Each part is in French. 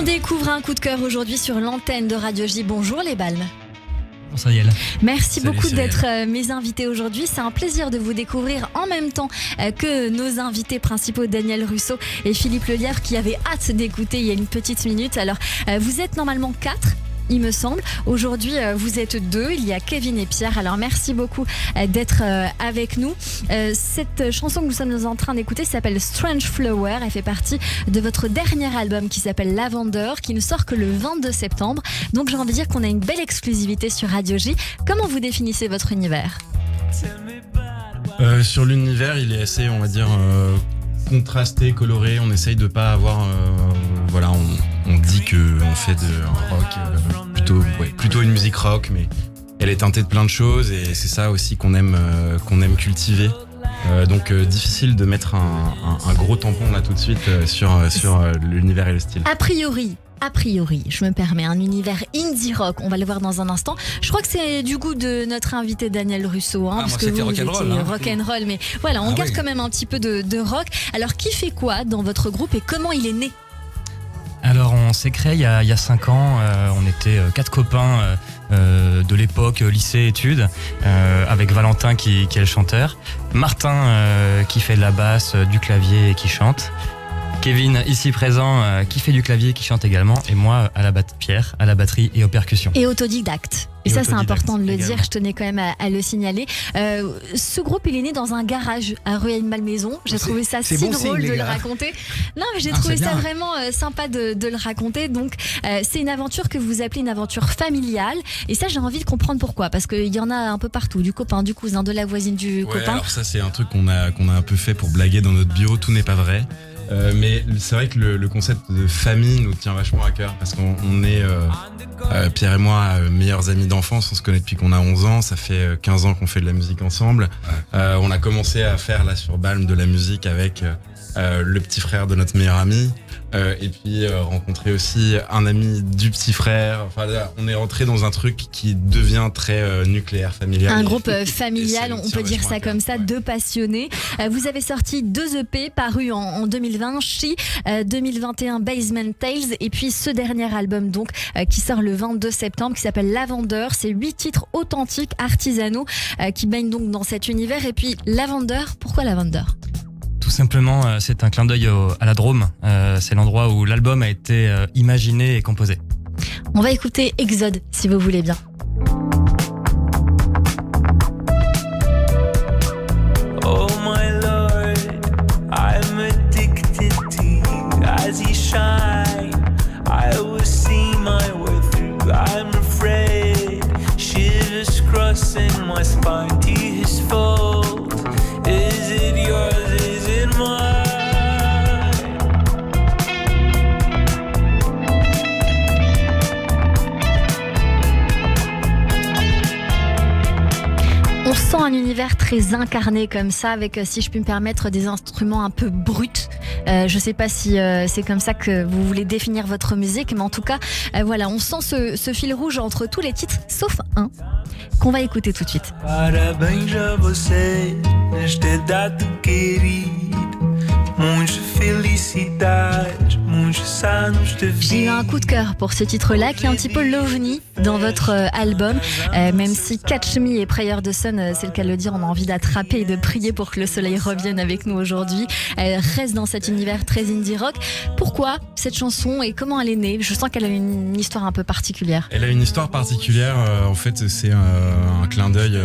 On découvre un coup de cœur aujourd'hui sur l'antenne de Radio J. Bonjour les balles. Bonsoir Yael. Merci Salut, beaucoup salut. d'être mes invités aujourd'hui. C'est un plaisir de vous découvrir en même temps que nos invités principaux, Daniel Russo et Philippe Lelièvre, qui avaient hâte d'écouter il y a une petite minute. Alors, vous êtes normalement 4. Il me semble. Aujourd'hui, vous êtes 2. Il y a Kevin et Pierre. Alors, merci beaucoup d'être avec nous. Cette chanson que nous sommes en train d'écouter s'appelle Strange Flower. Elle fait partie de votre dernier album qui s'appelle Lavender, qui ne sort que le 22 septembre. Donc, j'ai envie de dire qu'on a une belle exclusivité sur Radio J. Comment vous définissez votre univers ? Sur l'univers, il est assez, on va dire, contrasté, coloré. On essaye de pas avoir... voilà, on dit qu'on fait un rock, plutôt une musique rock, mais elle est teintée de plein de choses et c'est ça aussi qu'on aime cultiver. Donc difficile de mettre un gros tampon là tout de suite sur l'univers et le style. A priori, je me permets, un univers indie rock, on va le voir dans un instant. Je crois que c'est du goût de notre invité Daniel Russo, moi, parce que c'était vous rock'n'roll, étiez hein. rock'n'roll, mais voilà, on garde quand même un petit peu de rock. Alors, qui fait quoi dans votre groupe et comment il est né ? Alors on s'est créé il y a 5 ans, on était 4 copains de l'époque lycée-études, avec Valentin qui est le chanteur, Martin qui fait de la basse, du clavier et qui chante, Kevin ici présent qui fait du clavier et qui chante également, et moi Pierre à la batterie et aux percussions. Et autodidacte. Et ça, c'est important de le dire, je tenais quand même à le signaler. Ce groupe, il est né dans un garage à Rueil-Malmaison. J'ai trouvé ça si drôle de le raconter. Non, mais j'ai trouvé ça vraiment sympa de le raconter. Donc, c'est une aventure que vous appelez une aventure familiale. Et ça, j'ai envie de comprendre pourquoi. Parce qu'il y en a un peu partout. Du copain, du cousin, de la voisine, du copain. Alors ça, c'est un truc qu'on a un peu fait pour blaguer dans notre bio. Tout n'est pas vrai. Mais c'est vrai que le concept de famille nous tient vachement à cœur parce qu'on est, Pierre et moi, meilleurs amis d'enfance. On se connaît depuis qu'on a 11 ans. Ça fait 15 ans qu'on fait de la musique ensemble. On a commencé à faire là sur Balme de la musique avec le petit frère de notre meilleur ami. Et puis rencontrer aussi un ami du petit frère. Enfin, là, on est rentré dans un truc qui devient très nucléaire, familial. Un groupe familial, on peut dire ça comme ça, deux passionnés. Vous avez sorti 2 EP parus en 2020, She, 2021 Basement Tales, et puis ce dernier album donc qui sort le 22 septembre, qui s'appelle Lavender. C'est 8 titres authentiques, artisanaux, qui baignent donc dans cet univers. Et puis Lavender, pourquoi Lavender ? Tout simplement, c'est un clin d'œil à la Drôme. C'est l'endroit où l'album a été imaginé et composé. On va écouter Exode, si vous voulez bien. Oh my Lord, I'm addicted to you. As you shine, I will see my way through. I'm afraid, shivers crossing my spine. To his fault, is it yours? Is it mine? On sent un univers très incarné comme ça, avec, si je puis me permettre, des instruments un peu bruts. Je sais pas si c'est comme ça que vous voulez définir votre musique, mais en tout cas, voilà, on sent ce fil rouge entre tous les titres, sauf un, qu'on va écouter tout de suite. Parabéns a você nesta data querida. Muitas felicidades, muitos anos de J'ai eu un vida. coup de cœur pour ce titre-là, qui est un petit peu l'ovni dans votre album. Même si Catch Me et Prayer the Sun, c'est le cas de le dire, on a envie d'attraper et de prier pour que le soleil revienne avec nous aujourd'hui. Elle reste dans cet univers très indie rock. Pourquoi cette chanson et comment elle est née ? Je sens qu'elle a une histoire un peu particulière. Elle a une histoire particulière. En fait, c'est un clin d'œil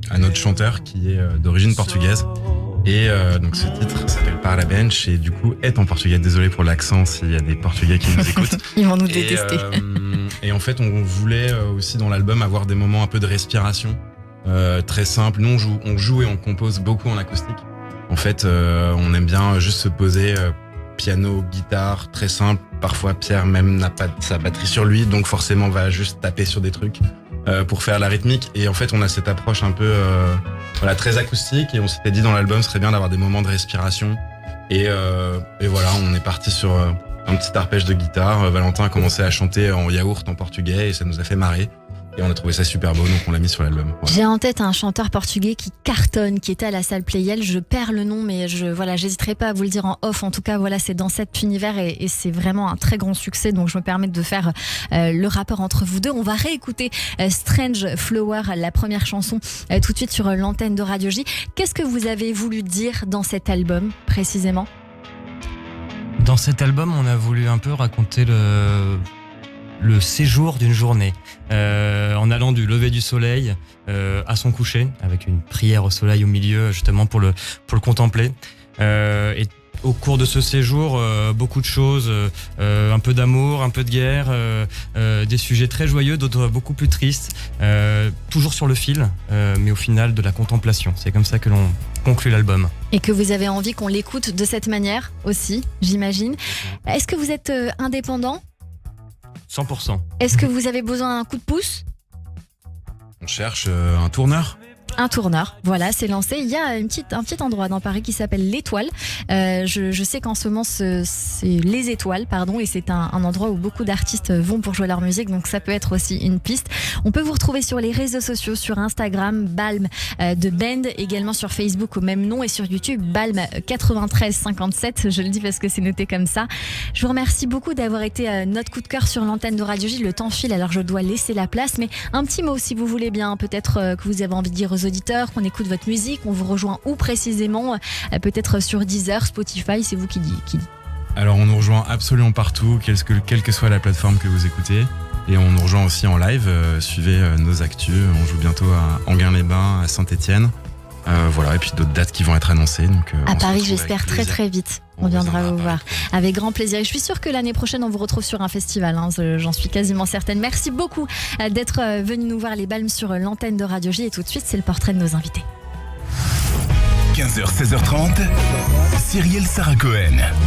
à notre chanteur qui est d'origine portugaise. Et donc ce titre s'appelle Parabéns et du coup est en portugais. Désolé pour l'accent s'il y a des Portugais qui nous écoutent. Ils vont nous détester. Et en fait, on voulait aussi dans l'album avoir des moments un peu de respiration, très simple. Nous, on joue et on compose beaucoup en acoustique. En fait, on aime bien juste se poser, piano, guitare, très simple. Parfois, Pierre même n'a pas sa batterie sur lui, donc forcément va juste taper sur des trucs pour faire la rythmique. Et en fait, on a cette approche un peu très acoustique. Et on s'était dit dans l'album, ce serait bien d'avoir des moments de respiration. Et voilà, on est parti sur un petit arpège de guitare. Valentin a commencé à chanter en yaourt en portugais et ça nous a fait marrer. Et on a trouvé ça super beau, donc on l'a mis sur l'album. Voilà. J'ai en tête un chanteur portugais qui cartonne, qui était à la salle Playel. Je perds le nom, mais j'hésiterai pas à vous le dire en off. En tout cas, voilà, c'est dans cet univers et c'est vraiment un très grand succès. Donc, je me permets de faire le rapport entre vous deux. On va réécouter Strange Flower, la première chanson, tout de suite sur l'antenne de Radio J. Qu'est-ce que vous avez voulu dire dans cet album, précisément ? Dans cet album, on a voulu un peu raconter le séjour d'une journée, en allant du lever du soleil à son coucher, avec une prière au soleil au milieu, justement pour le contempler. Et au cours de ce séjour, beaucoup de choses, un peu d'amour, un peu de guerre, des sujets très joyeux, d'autres beaucoup plus tristes, toujours sur le fil, mais au final de la contemplation. C'est comme ça que l'on conclut l'album. Et que vous avez envie qu'on l'écoute de cette manière aussi, j'imagine. Est-ce que vous êtes indépendant ? 100%. Est-ce que vous avez besoin d'un coup de pouce ? On cherche un tourneur. Un tourneur, voilà, c'est lancé. Il y a un petit endroit dans Paris qui s'appelle l'Étoile. Je sais qu'en ce moment, c'est les Étoiles, pardon, et c'est un endroit où beaucoup d'artistes vont pour jouer leur musique, donc ça peut être aussi une piste. On peut vous retrouver sur les réseaux sociaux, sur Instagram, Balm de Band, également sur Facebook au même nom, et sur YouTube, Balm 9357, je le dis parce que c'est noté comme ça. Je vous remercie beaucoup d'avoir été notre coup de cœur sur l'antenne de Radio J. Le temps file, alors je dois laisser la place, mais un petit mot si vous voulez bien, peut-être que vous avez envie de dire aux auditeurs qu'on écoute votre musique, on vous rejoint où précisément, peut-être sur Deezer, Spotify, c'est vous qui dit. Alors on nous rejoint absolument partout, quelle que soit la plateforme que vous écoutez, et on nous rejoint aussi en live, suivez nos actus, on joue bientôt à Enghien-les-Bains, à Saint-Étienne, voilà, et puis d'autres dates qui vont être annoncées. Donc, à Paris, j'espère très vite. On viendra vous voir avec grand plaisir. Et je suis sûre que l'année prochaine, on vous retrouve sur un festival. J'en suis quasiment certaine. Merci beaucoup d'être venu nous voir, les Balms, sur l'antenne de Radio J. Et tout de suite, c'est le portrait de nos invités. 15h, 16h30, Cyrielle Sarah Cohen.